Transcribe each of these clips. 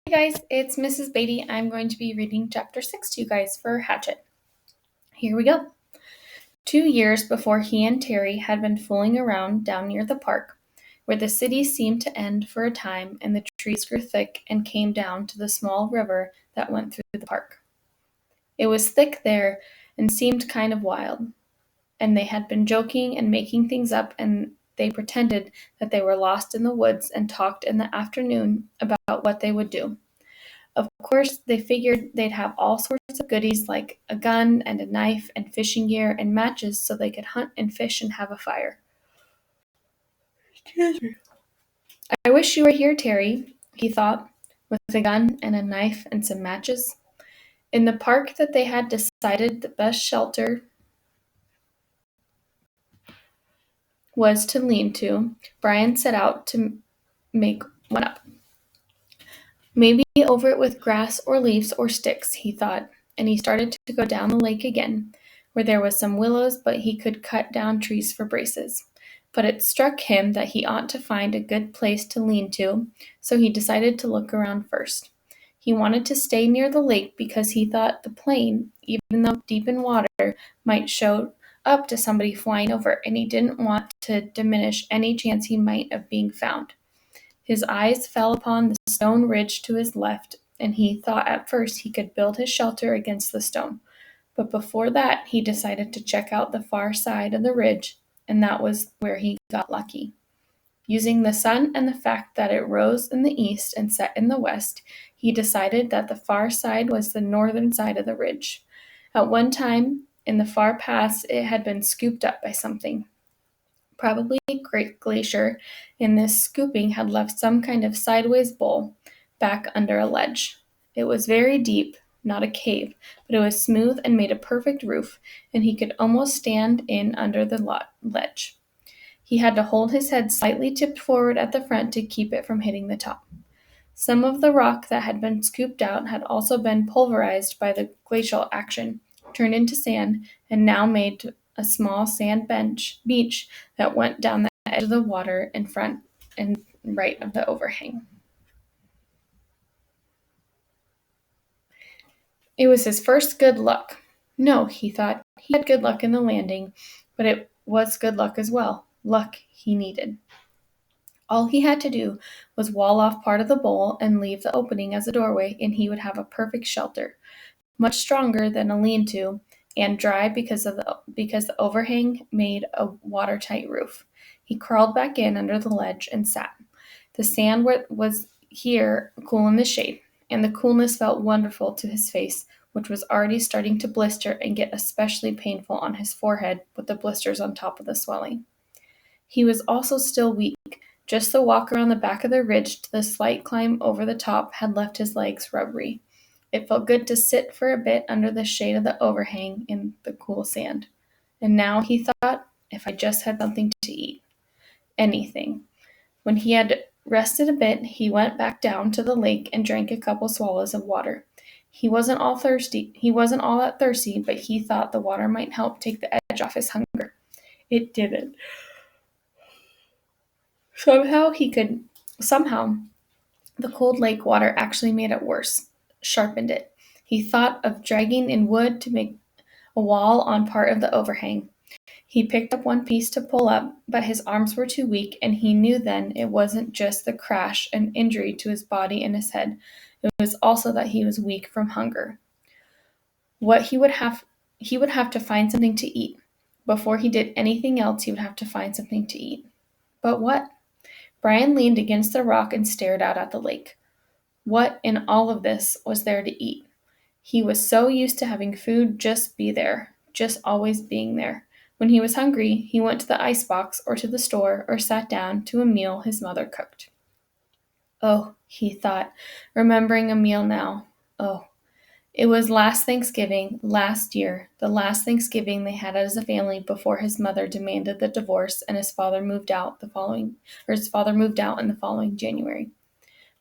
Hey guys, it's Mrs. Beatty. I'm going to be reading chapter 6 to you guys for Hatchet. Here we go. 2 years before he and Terry had been fooling around down near the park, where the city seemed to end for a time and the trees grew thick and came down to the small river that went through the park. It was thick there and seemed kind of wild, and they had been joking and making things up, and they pretended that they were lost in the woods and talked in the afternoon about what they would do. Of course, they figured they'd have all sorts of goodies like a gun and a knife and fishing gear and matches so they could hunt and fish and have a fire. Excuse me. I wish you were here, Terry, he thought, with a gun and a knife and some matches. In the park that they had decided the best shelter was to lean to, Brian set out to make one up. Maybe over it with grass or leaves or sticks, he thought, and he started to go down the lake again, where there was some willows, but he could cut down trees for braces. But it struck him that he ought to find a good place to lean to, so he decided to look around first. He wanted to stay near the lake because he thought the plane, even though deep in water, might show up to somebody flying over, and he didn't want to diminish any chance he might of being found. His eyes fell upon the stone ridge to his left, and he thought at first he could build his shelter against the stone. But before that, he decided to check out the far side of the ridge, and that was where he got lucky. Using the sun and the fact that it rose in the east and set in the west, he decided that the far side was the northern side of the ridge. At one time, in the far past, it had been scooped up by something. Probably a great glacier, and this scooping had left some kind of sideways bowl back under a ledge. It was very deep, not a cave, but it was smooth and made a perfect roof, and he could almost stand in under the ledge. He had to hold his head slightly tipped forward at the front to keep it from hitting the top. Some of the rock that had been scooped out had also been pulverized by the glacial action, turned into sand, and now made a small sand beach that went down the edge of the water in front and right of the overhang. It was his first good luck. No, he thought, he had good luck in the landing, but it was good luck as well, luck he needed. All he had to do was wall off part of the bowl and leave the opening as a doorway, and he would have a perfect shelter, much stronger than a lean-to, and dry because the overhang made a watertight roof. He crawled back in under the ledge and sat. The sand was here cool in the shade, and the coolness felt wonderful to his face, which was already starting to blister and get especially painful on his forehead with the blisters on top of the swelling. He was also still weak. Just the walk around the back of the ridge to the slight climb over the top had left his legs rubbery. It felt good to sit for a bit under the shade of the overhang in the cool sand. And now, he thought, if I just had something to eat. Anything. When he had rested a bit, he went back down to the lake and drank a couple swallows of water. He wasn't all that thirsty, but he thought the water might help take the edge off his hunger. It didn't. Somehow, the cold lake water actually made it worse, sharpened it. He thought of dragging in wood to make a wall on part of the overhang. He picked up one piece to pull up, but his arms were too weak, and he knew then it wasn't just the crash and injury to his body and his head. It was also that he was weak from hunger. He would have to find something to eat. Before he did anything else, he would have to find something to eat. But what? Brian leaned against the rock and stared out at the lake. What in all of this was there to eat? He was so used to having food just be there, just always being there. When he was hungry, he went to the icebox or to the store or sat down to a meal his mother cooked. Oh, he thought, remembering a meal now. Oh, it was last Thanksgiving, last year, the last Thanksgiving they had as a family before his mother demanded the divorce and his father moved out in the following January.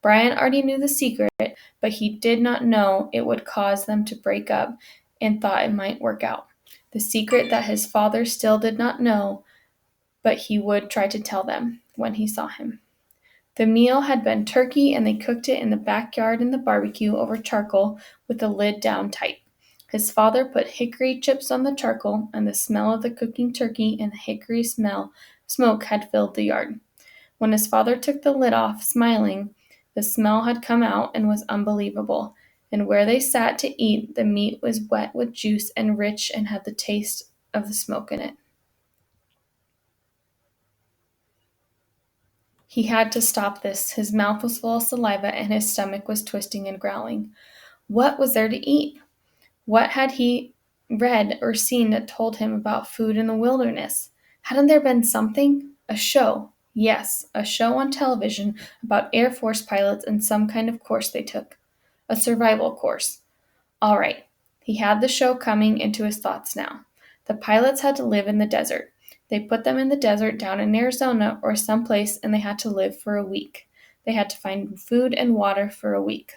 Brian already knew the secret, but he did not know it would cause them to break up and thought it might work out. The secret that his father still did not know, but he would try to tell them when he saw him. The meal had been turkey, and they cooked it in the backyard in the barbecue over charcoal with the lid down tight. His father put hickory chips on the charcoal, and the smell of the cooking turkey and the hickory smoke had filled the yard. When his father took the lid off, smiling, the smell had come out and was unbelievable. And where they sat to eat, the meat was wet with juice and rich and had the taste of the smoke in it. He had to stop this. His mouth was full of saliva and his stomach was twisting and growling. What was there to eat? What had he read or seen that told him about food in the wilderness? Hadn't there been something? A show. Yes, a show on television about Air Force pilots and some kind of course they took. A survival course. All right. He had the show coming into his thoughts now. The pilots had to live in the desert. They put them in the desert down in Arizona or someplace, and they had to live for a week. They had to find food and water for a week.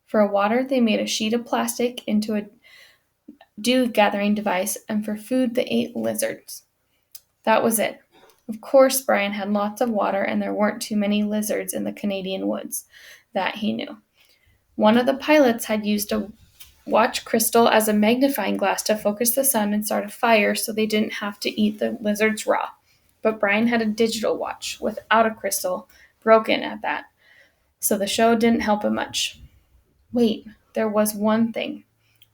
For water, they made a sheet of plastic into a dew gathering device, and for food, they ate lizards. That was it. Of course, Brian had lots of water, and there weren't too many lizards in the Canadian woods. That he knew. One of the pilots had used a watch crystal as a magnifying glass to focus the sun and start a fire so they didn't have to eat the lizards raw. But Brian had a digital watch without a crystal, broken at that, so the show didn't help him much. Wait, there was one thing.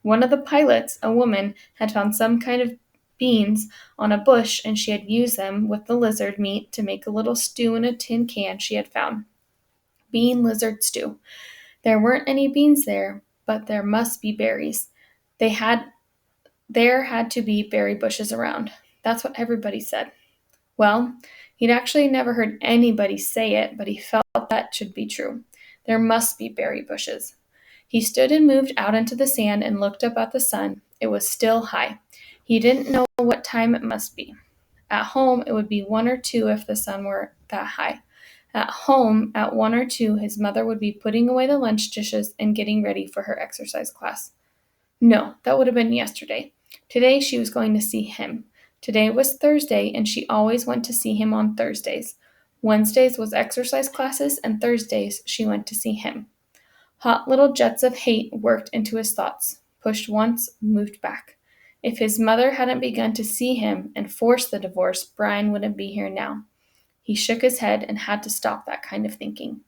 One of the pilots, a woman, had found some kind of beans on a bush, and she had used them with the lizard meat to make a little stew in a tin can she had found. Bean lizard stew. There weren't any beans there, but there must be berries. There had to be berry bushes around. That's what everybody said. Well, he'd actually never heard anybody say it, but he felt that should be true. There must be berry bushes. He stood and moved out into the sand and looked up at the sun. It was still high. He didn't know what time it must be. At home, it would be 1 or 2 if the sun were that high. At home, at 1 or 2, his mother would be putting away the lunch dishes and getting ready for her exercise class. No, that would have been yesterday. Today she was going to see him. Today was Thursday, and she always went to see him on Thursdays. Wednesdays was exercise classes, and Thursdays she went to see him. Hot little jets of hate worked into his thoughts, pushed once, moved back. If his mother hadn't begun to see him and forced the divorce, Brian wouldn't be here now. He shook his head and had to stop that kind of thinking.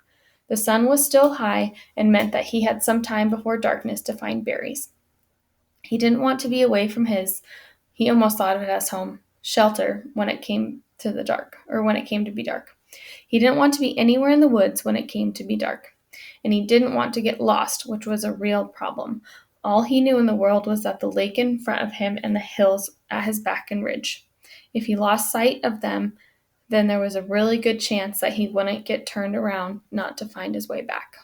The sun was still high and meant that he had some time before darkness to find berries. He didn't want to be away from he almost thought of it as home, shelter when it came to the dark, or when it came to be dark. He didn't want to be anywhere in the woods when it came to be dark. And he didn't want to get lost, which was a real problem. All he knew in the world was that the lake in front of him and the hills at his back and ridge. If he lost sight of them, then there was a really good chance that he wouldn't get turned around not to find his way back.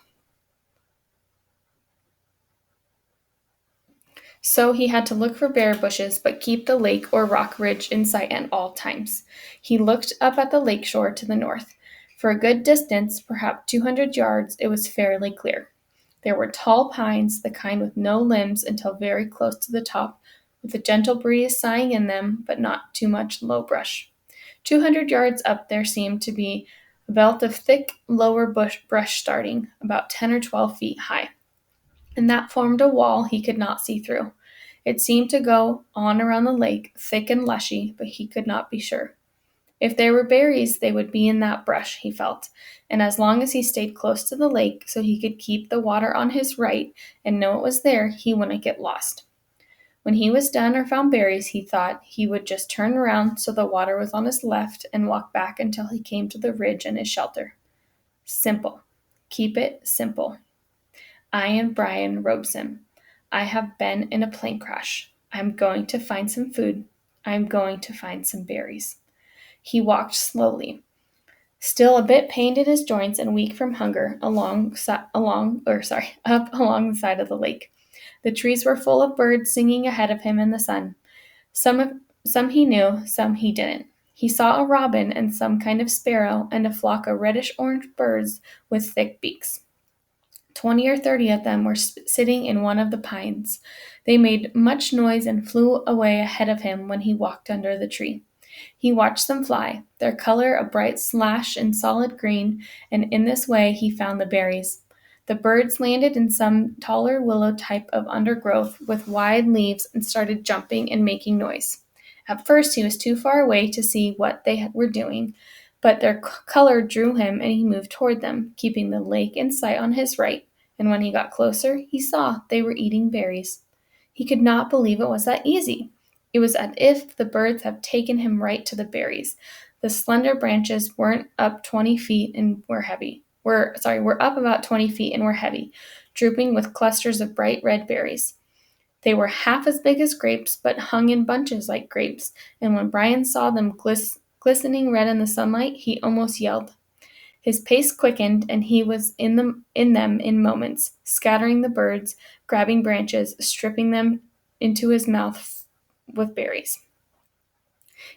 So he had to look for berry bushes, but keep the lake or rock ridge in sight at all times. He looked up at the lake shore to the north. For a good distance, perhaps 200 yards, it was fairly clear. There were tall pines, the kind with no limbs until very close to the top, with a gentle breeze sighing in them, but not too much low brush. 200 yards up there seemed to be a belt of thick, lower brush starting, about 10 or 12 feet high, and that formed a wall he could not see through. It seemed to go on around the lake, thick and lushy, but he could not be sure. If there were berries, they would be in that brush, he felt, and as long as he stayed close to the lake so he could keep the water on his right and know it was there, he wouldn't get lost. When he was done or found berries, he thought he would just turn around so the water was on his left and walk back until he came to the ridge and his shelter. Simple. Keep it simple. I am Brian Robeson. I have been in a plane crash. I'm going to find some food. I'm going to find some berries. He walked slowly, still a bit pained in his joints and weak from hunger, up along the side of the lake. The trees were full of birds singing ahead of him in the sun. Some he knew, some he didn't. He saw a robin and some kind of sparrow and a flock of reddish-orange birds with thick beaks. 20 or 30 of them were sitting in one of the pines. They made much noise and flew away ahead of him when he walked under the tree. He watched them fly, their color a bright slash in solid green, and in this way he found the berries. The birds landed in some taller willow type of undergrowth with wide leaves and started jumping and making noise. At first he was too far away to see what they were doing, but their color drew him and he moved toward them, keeping the lake in sight on his right, and when he got closer, he saw they were eating berries. He could not believe it was that easy. It was as if the birds had taken him right to the berries. The slender branches weren't up 20 feet and were heavy. Were up about 20 feet and were heavy, drooping with clusters of bright red berries. They were half as big as grapes, but hung in bunches like grapes, and when Brian saw them glistening red in the sunlight, he almost yelled. His pace quickened, and he was in them in moments, scattering the birds, grabbing branches, stripping them into his mouth with berries.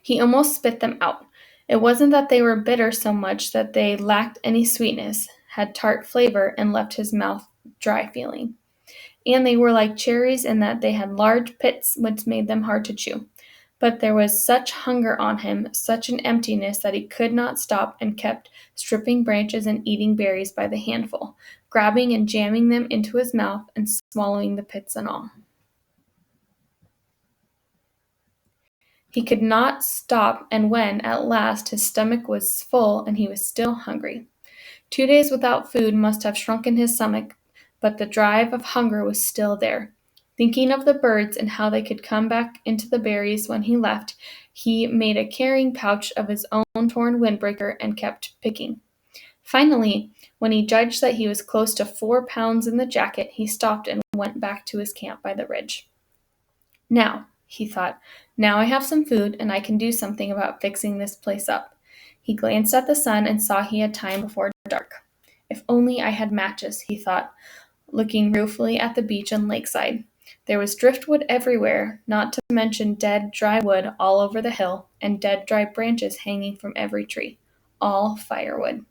He almost spit them out. It wasn't that they were bitter so much that they lacked any sweetness, had tart flavor, and left his mouth dry feeling. And they were like cherries in that they had large pits which made them hard to chew. But there was such hunger on him, such an emptiness, that he could not stop and kept stripping branches and eating berries by the handful, grabbing and jamming them into his mouth and swallowing the pits and all. He could not stop, and when, at last, his stomach was full and he was still hungry. 2 days without food must have shrunken his stomach, but the drive of hunger was still there. Thinking of the birds and how they could come back into the berries when he left, he made a carrying pouch of his own torn windbreaker and kept picking. Finally, when he judged that he was close to 4 pounds in the jacket, he stopped and went back to his camp by the ridge. Now, he thought, now I have some food and I can do something about fixing this place up. He glanced at the sun and saw he had time before dark. If only I had matches, he thought, looking ruefully at the beach and lakeside. There was driftwood everywhere, not to mention dead, dry wood all over the hill, and dead, dry branches hanging from every tree. All firewood.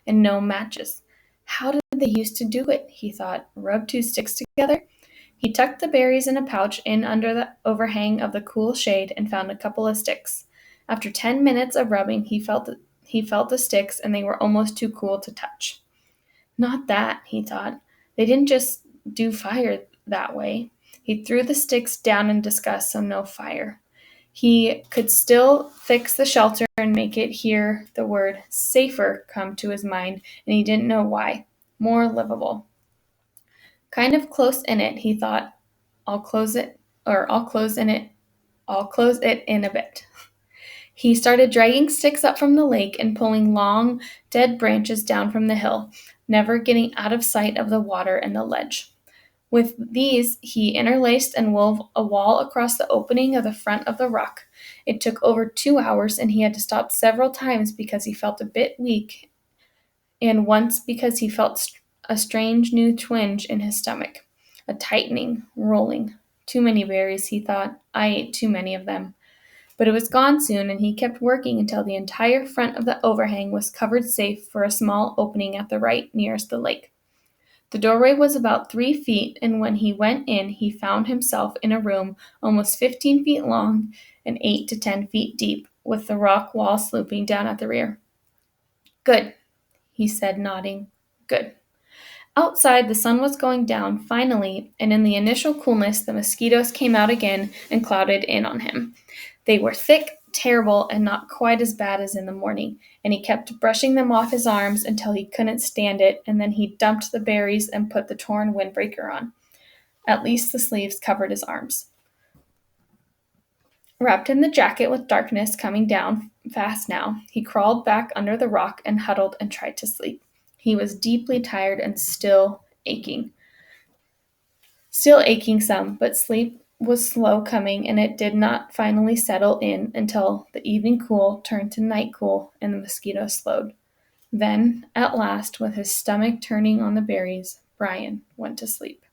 And no matches. How did they used to do it, he thought. Rub 2 sticks together? He tucked the berries in a pouch in under the overhang of the cool shade and found a couple of sticks. After 10 minutes of rubbing, he felt the sticks, and they were almost too cool to touch. Not that, he thought. They didn't just do fire that way. He threw the sticks down in disgust, so no fire. He could still fix the shelter and make it hear the word safer come to his mind, and he didn't know why. More livable. Kind of close in it, he thought. I'll close it in a bit. He started dragging sticks up from the lake and pulling long, dead branches down from the hill, never getting out of sight of the water and the ledge. With these, he interlaced and wove a wall across the opening of the front of the rock. It took over 2 hours, and he had to stop several times because he felt a bit weak, and once because he felt a strange new twinge in his stomach, a tightening, rolling. Too many berries, he thought. I ate too many of them. But it was gone soon, and he kept working until the entire front of the overhang was covered safe for a small opening at the right nearest the lake. The doorway was about 3 feet, and when he went in, he found himself in a room almost 15 feet long and 8 to 10 feet deep, with the rock wall sloping down at the rear. Good, he said, nodding. Good. Outside, the sun was going down finally, and in the initial coolness, the mosquitoes came out again and clouded in on him. They were thick, terrible, and not quite as bad as in the morning, and he kept brushing them off his arms until he couldn't stand it, and then he dumped the berries and put the torn windbreaker on. At least the sleeves covered his arms. Wrapped in the jacket with darkness coming down fast now, he crawled back under the rock and huddled and tried to sleep. He was deeply tired and still aching. Still aching some, but sleep was slow coming, and it did not finally settle in until the evening cool turned to night cool and the mosquitoes slowed. Then, at last, with his stomach turning on the berries, Brian went to sleep.